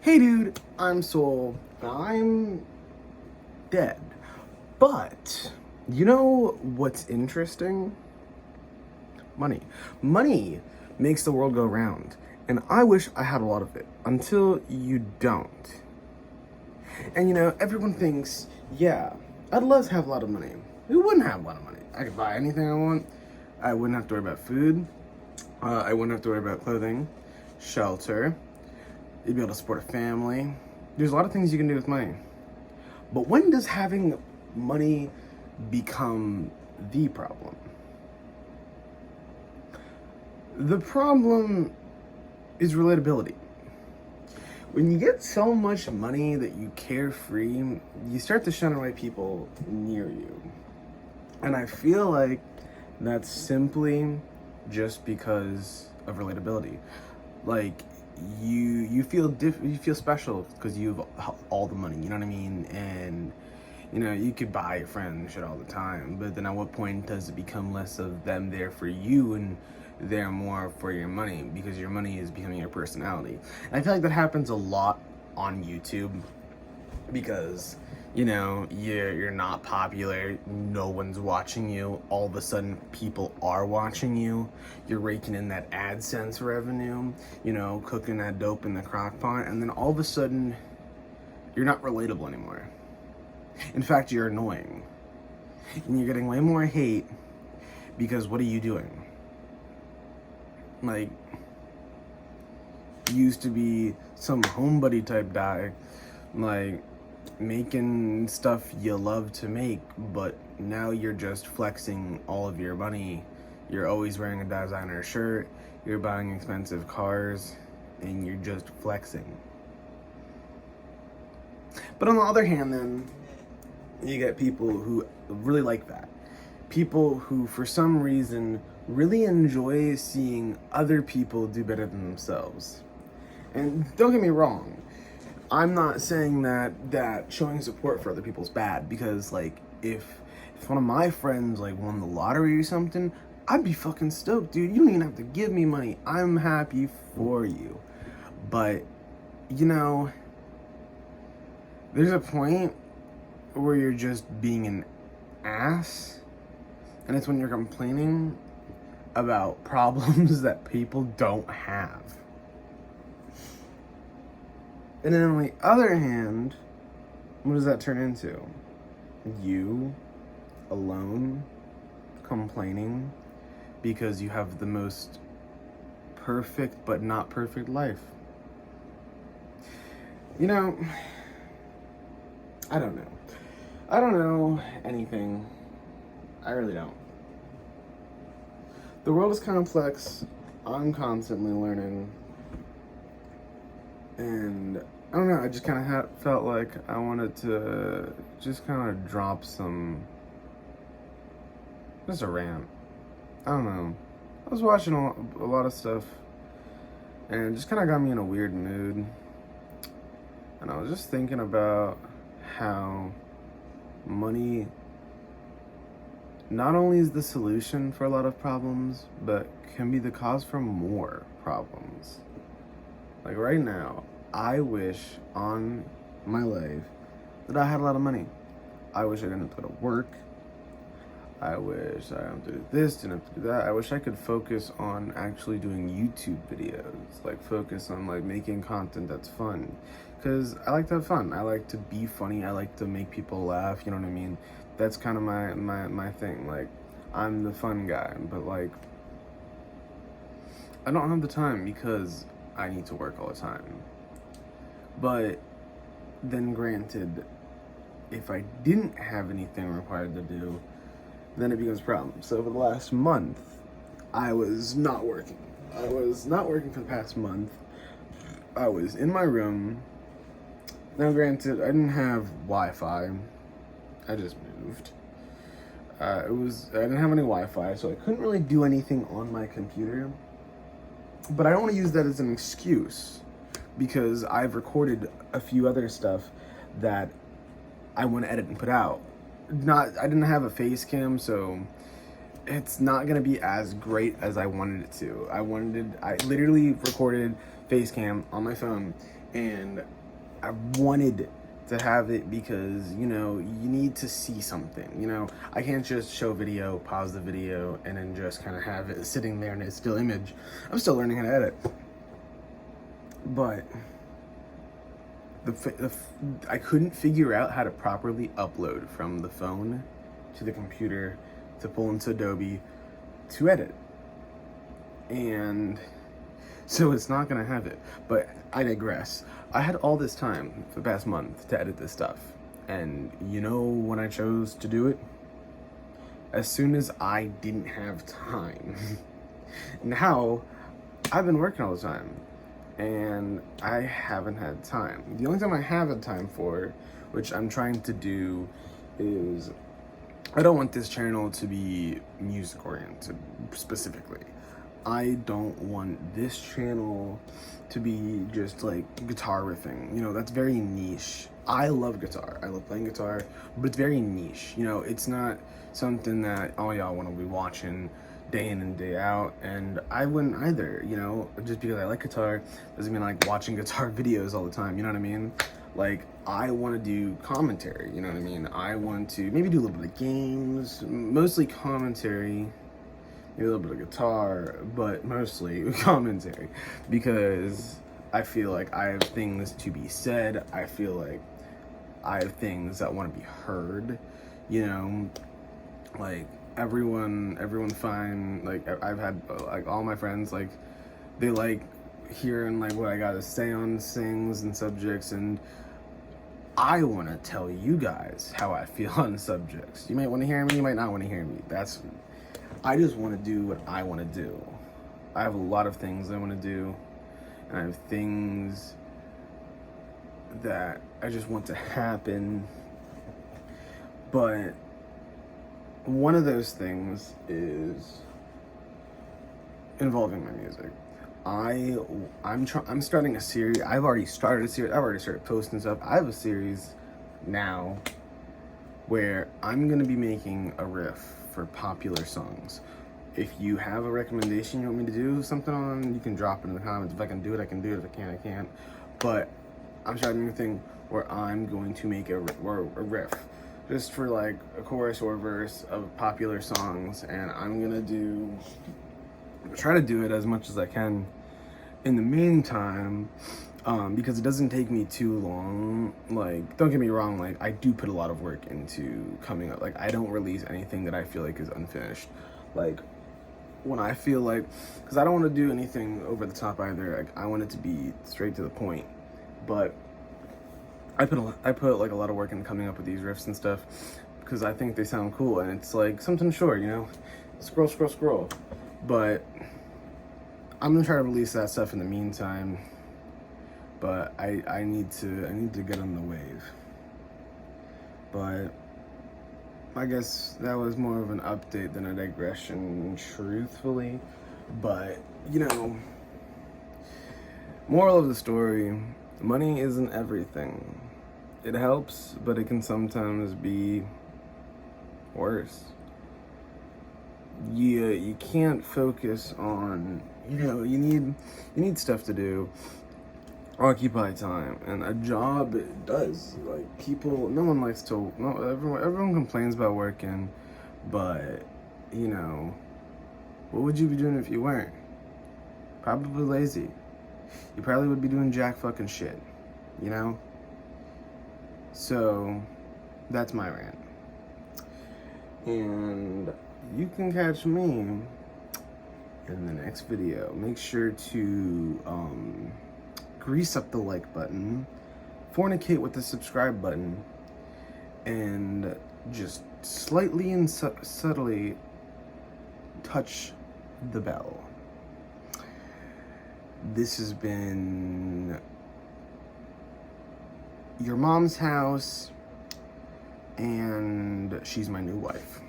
Hey dude, I'm Soul. I'm dead. But, you know what's interesting? Money. Money makes the world go round. And I wish I had a lot of it. Until you don't. And everyone thinks, yeah, I'd love to have a lot of money. Who wouldn't have a lot of money? I could buy anything I want. I wouldn't have to worry about food. I wouldn't have to worry about clothing, shelter. You'd be able to support a family. There's a lot of things you can do with money. But when does having money become the problem? The problem is relatability. When you get so much money that you carefree, you start to shun away people near you. And I feel like that's simply just because of relatability. Like, you feel you feel special because you have all the money, you know what I mean? And you could buy your friends shit all the time, but then at what point does it become less of them there for you and they're more for your money, because your money is becoming your personality? And I feel like that happens a lot on YouTube because you're not popular, no one's watching you, all of a sudden people are watching you, you're raking in that AdSense revenue, cooking that dope in the crock pot, and then all of a sudden you're not relatable anymore. In fact, you're annoying, and you're getting way more hate because what are you doing? Like, you used to be some homebody type guy, like making stuff you love to make, but now you're just flexing all of your money. You're always wearing a designer shirt, you're buying expensive cars, and you're just flexing. But on the other hand, then you get people who really like that. People who, for some reason, really enjoy seeing other people do better than themselves. And don't get me wrong, I'm not saying that showing support for other people is bad, because like if one of my friends like won the lottery or something, I'd be fucking stoked, dude. You don't even have to give me money. I'm happy for you. But there's a point where you're just being an ass, and it's when you're complaining about problems that people don't have. And then on the other hand, what does that turn into? You, alone, complaining because you have the most perfect but not perfect life. I don't know. I don't know anything. I really don't. The world is complex. I'm constantly learning. And I don't know, I just kind of felt like I wanted to just kind of drop just a rant. I don't know. I was watching a lot of stuff, and it just kind of got me in a weird mood. And I was just thinking about how money not only is the solution for a lot of problems, but can be the cause for more problems. Like right now, I wish on my life that I had a lot of money. I wish I didn't have to go to work. I wish I didn't have to do this, didn't have to do that. I wish I could focus on actually doing YouTube videos. Like focus on like making content that's fun. Because I like to have fun. I like to be funny. I like to make people laugh, you know what I mean? That's kind of my thing. Like, I'm the fun guy, but like, I don't have the time because I need to work all the time. But then granted, if I didn't have anything required to do, then it becomes a problem. So over the last month, I was not working. I was not working for the past month. I was in my room. Now granted, I didn't have Wi-Fi. I just moved. I didn't have any Wi-Fi, so I couldn't really do anything on my computer. But I don't want to use that as an excuse, because I've recorded a few other stuff that I want to edit and put out. I didn't have a face cam, so it's not gonna be as great as I wanted it to. I literally recorded face cam on my phone And I wanted to have it because, you know, you need to see something. You know, I can't just show video, pause the video, and then just kind of have it sitting there in a still image. I'm still learning how to edit. But I couldn't figure out how to properly upload from the phone to the computer to pull into Adobe to edit. And so it's not gonna have it. But I digress. I had all this time for the past month to edit this stuff. And you know when I chose to do it? As soon as I didn't have time. Now, I've been working all the time. And I haven't had time. The only time I have had time for, which I'm trying to do, is I don't want this channel to be music oriented specifically. I don't want this channel to be just like guitar riffing. You know, that's very niche. I love guitar. I love playing guitar, but it's very niche. You know, it's not something that all y'all want to be watching day in and day out, and I wouldn't either. You know, just because I like guitar doesn't mean I like watching guitar videos all the time. You know what I mean? Like, I want to do commentary. You know what I mean? I want to maybe do a little bit of games, mostly commentary. Maybe a little bit of guitar, but mostly commentary, because I feel like I have things to be said. I feel like I have things that want to be heard, you know, like everyone fine. Like, I've had like all my friends, like, they like hearing like what I gotta say on things and subjects, and I want to tell you guys how I feel on subjects. You might want to hear me, you might not want to hear me. I just want to do what I want to do. I have a lot of things I want to do, and I have things that I just want to happen. But one of those things is involving my music. I'm starting a series. I've already started a series. I've already started posting stuff. I have a series now where I'm gonna be making a riff for popular songs. If you have a recommendation you want me to do something on, you can drop it in the comments. If I can do it, I can do it. If I can't, I can't. But I'm starting a thing where I'm going to make a riff, just for like a chorus or a verse of popular songs, and I'm gonna try to do it as much as I can. In the meantime, because it doesn't take me too long. Like, don't get me wrong, like, I do put a lot of work into coming up. Like, I don't release anything that I feel like is unfinished. Like, when I feel like, because I don't want to do anything over the top either. Like, I want it to be straight to the point. But I put like a lot of work into coming up with these riffs and stuff, because I think they sound cool, and it's like something short, you know, scroll. But I'm gonna try to release that stuff in the meantime. But I need to get on the wave. But I guess that was more of an update than a digression, truthfully. But, you know, moral of the story, money isn't everything. It helps, but it can sometimes be worse. You can't focus on, you know, you need stuff to do. Occupy time, and a job does. Like, everyone complains about working, but, you know, what would you be doing if you weren't? Probably lazy. You probably would be doing jack fucking shit, you know? So that's my rant, and you can catch me in the next video. Make sure to grease up the like button, fornicate with the subscribe button, and just slightly and subtly touch the bell. This has been your mom's house, and she's my new wife.